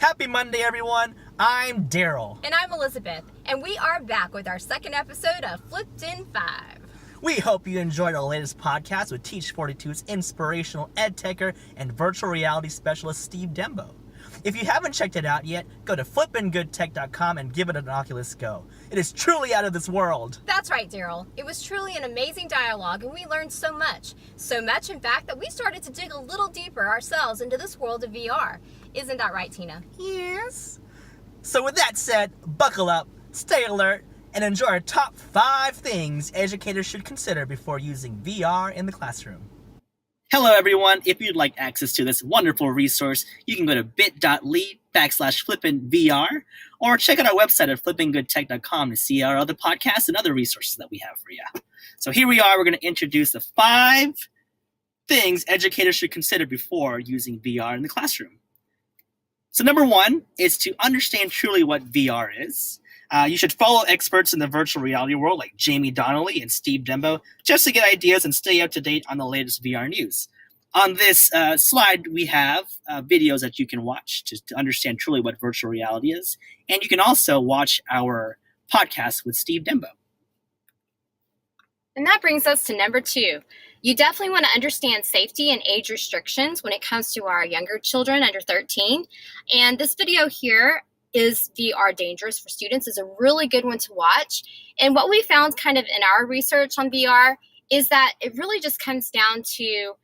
Happy Monday, everyone. I'm Daryl. And I'm Elizabeth, and we are back with our second episode of Flipped in 5. We hope you enjoyed our latest podcast with Teach 42's inspirational ed techer and virtual reality specialist Steve Dembo. If you haven't checked it out yet, go to flippingoodtech.com and give it an Oculus Go. It is truly out of this world. That's right, Daryl. It was truly an amazing dialogue, and we learned so much. So much, in fact, that we started to dig a little deeper ourselves into this world of VR. Isn't that right, Tina? Yes. So with that said, buckle up, stay alert, and enjoy our top 5 things educators should consider before using VR in the classroom. Hello, everyone. If you'd like access to this wonderful resource, you can go to bit.ly/flippinvr or check out our website at flippinggoodtech.com to see our other podcasts and other resources that we have for you. So here we are. We're going to introduce the 5 things educators should consider before using VR in the classroom. So number 1 is to understand truly what VR is. You should follow experts in the virtual reality world like Jamie Donnelly and Steve Dembo just to get ideas and stay up to date on the latest VR news. On this slide, we have videos that you can watch to understand truly what virtual reality is. And you can also watch our podcast with Steve Dembo. And that brings us to number 2. You definitely want to understand safety and age restrictions when it comes to our younger children under 13. And this video here, Is VR Dangerous for Students, is a really good one to watch. And what we found kind of in our research on VR is that it really just comes down to,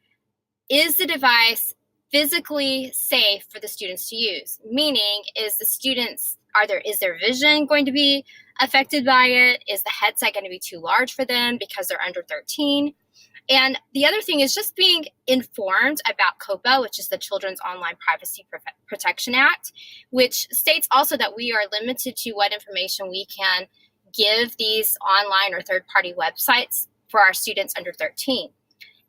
is the device physically safe for the students to use? Meaning, is their vision going to be affected by it? Is the headset going to be too large for them because they're under 13? And the other thing is just being informed about COPPA, which is the Children's Online Privacy Protection Act, which states also that we are limited to what information we can give these online or third-party websites for our students under 13.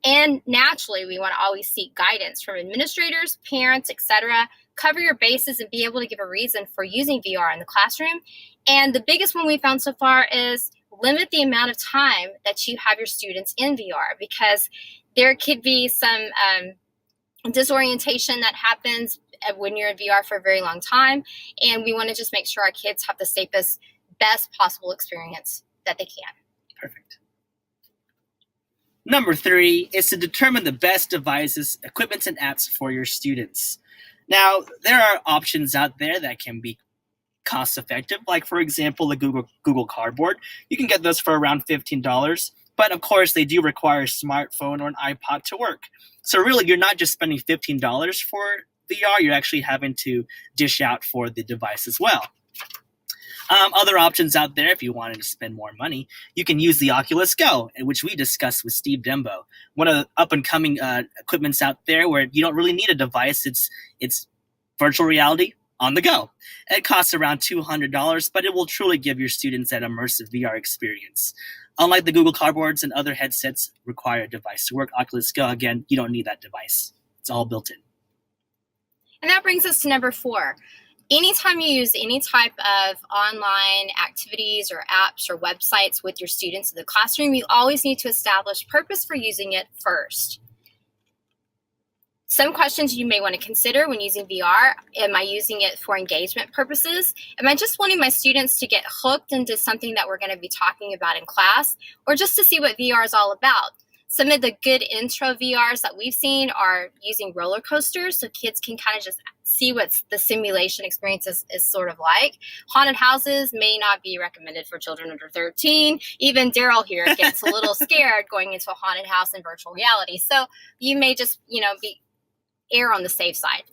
And naturally, we want to always seek guidance from administrators, parents, etc. Cover your bases and be able to give a reason for using VR in the classroom. And the biggest one we found so far is limit the amount of time that you have your students in VR, because there could be some disorientation that happens when you're in VR for a very long time. And we want to just make sure our kids have the safest, best possible experience that they can. Perfect. Number 3 is to determine the best devices, equipment, and apps for your students. Now, there are options out there that can be cost effective, like for example the Google Cardboard. You can get those for around $15, but of course they do require a smartphone or an iPod to work. So really, you're not just spending $15 for VR, you're actually having to dish out for the device as well. Other options out there, if you wanted to spend more money, you can use the Oculus Go, which we discussed with Steve Dembo. One of the up-and-coming equipments out there where you don't really need a device. It's virtual reality on the go. It costs around $200, but it will truly give your students that immersive VR experience. Unlike the Google Cardboards and other headsets require a device to work, Oculus Go, again, you don't need that device. It's all built in. And that brings us to number 4. Anytime you use any type of online activities or apps or websites with your students in the classroom, you always need to establish purpose for using it first. Some questions you may want to consider when using VR: am I using it for engagement purposes? Am I just wanting my students to get hooked into something that we're going to be talking about in class, or just to see what VR is all about? Some of the good intro VRs that we've seen are using roller coasters, so kids can kind of just see what the simulation experience is sort of like. Haunted houses may not be recommended for children under 13. Even Daryl here gets a little scared going into a haunted house in virtual reality. So you may just, err on the safe side.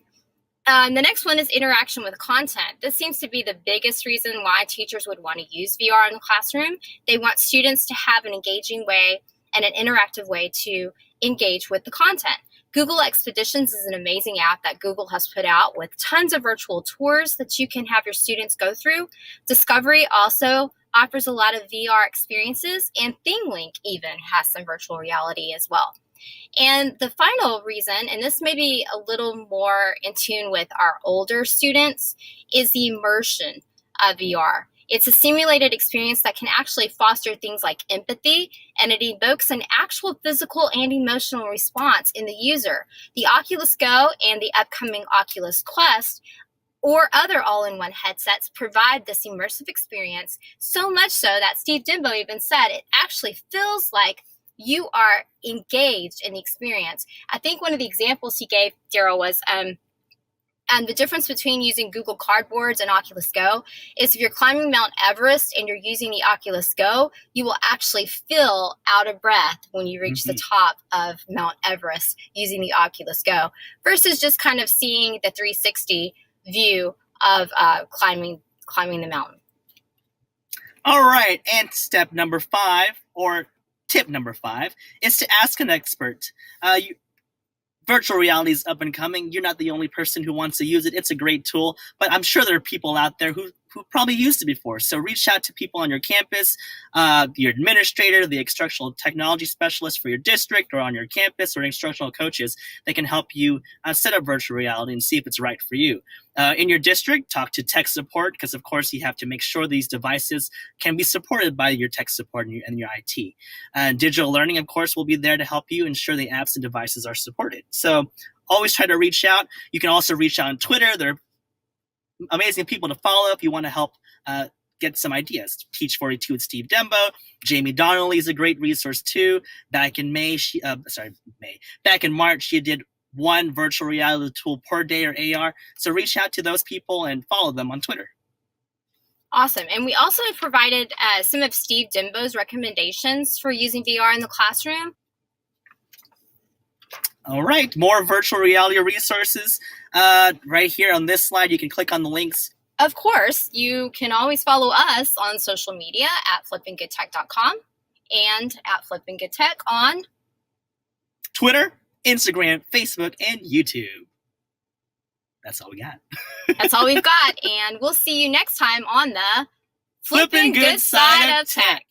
The next one is interaction with content. This seems to be the biggest reason why teachers would want to use VR in the classroom. They want students to have an engaging way and an interactive way to engage with the content. Google Expeditions is an amazing app that Google has put out with tons of virtual tours that you can have your students go through. Discovery also offers a lot of VR experiences, and ThingLink even has some virtual reality as well. And the final reason, and this may be a little more in tune with our older students, is the immersion of VR. It's a simulated experience that can actually foster things like empathy, and it evokes an actual physical and emotional response in the user. The Oculus Go and the upcoming Oculus Quest or other all-in-one headsets provide this immersive experience, so much so that Steve Dimbo even said it actually feels like you are engaged in the experience. I think one of the examples he gave, Daryl, was and the difference between using Google Cardboards and Oculus Go is if you're climbing Mount Everest and you're using the Oculus Go, you will actually feel out of breath when you reach the top of Mount Everest using the Oculus Go versus just kind of seeing the 360 view of climbing the mountain. All right, and step number 5, or tip number 5, is to ask an expert. Virtual reality is up and coming. You're not the only person who wants to use it. It's a great tool, but I'm sure there are people out there who probably used it before. So reach out to people on your campus, your administrator, the instructional technology specialist for your district or on your campus, or instructional coaches that can help you set up virtual reality and see if it's right for you. In your district, talk to tech support, because of course you have to make sure these devices can be supported by your tech support and your IT. Digital learning, of course, will be there to help you ensure the apps and devices are supported. So always try to reach out. You can also reach out on Twitter. There are amazing people to follow if you want to help get some ideas. Teach 42 with Steve Dembo. Jamie Donnelly is a great resource too. Back in March, she did one virtual reality tool per day, or AR. So reach out to those people and follow them on Twitter. Awesome. And we also have provided some of Steve Dimbo's recommendations for using VR in the classroom. All right, more virtual reality resources right here on this slide. You can click on the links. Of course, you can always follow us on social media at flippinggoodtech.com and at flippinggoodtech on Twitter, Instagram, Facebook, and YouTube. That's all we got. That's all we've got. And we'll see you next time on the Flipping Good Side of Tech.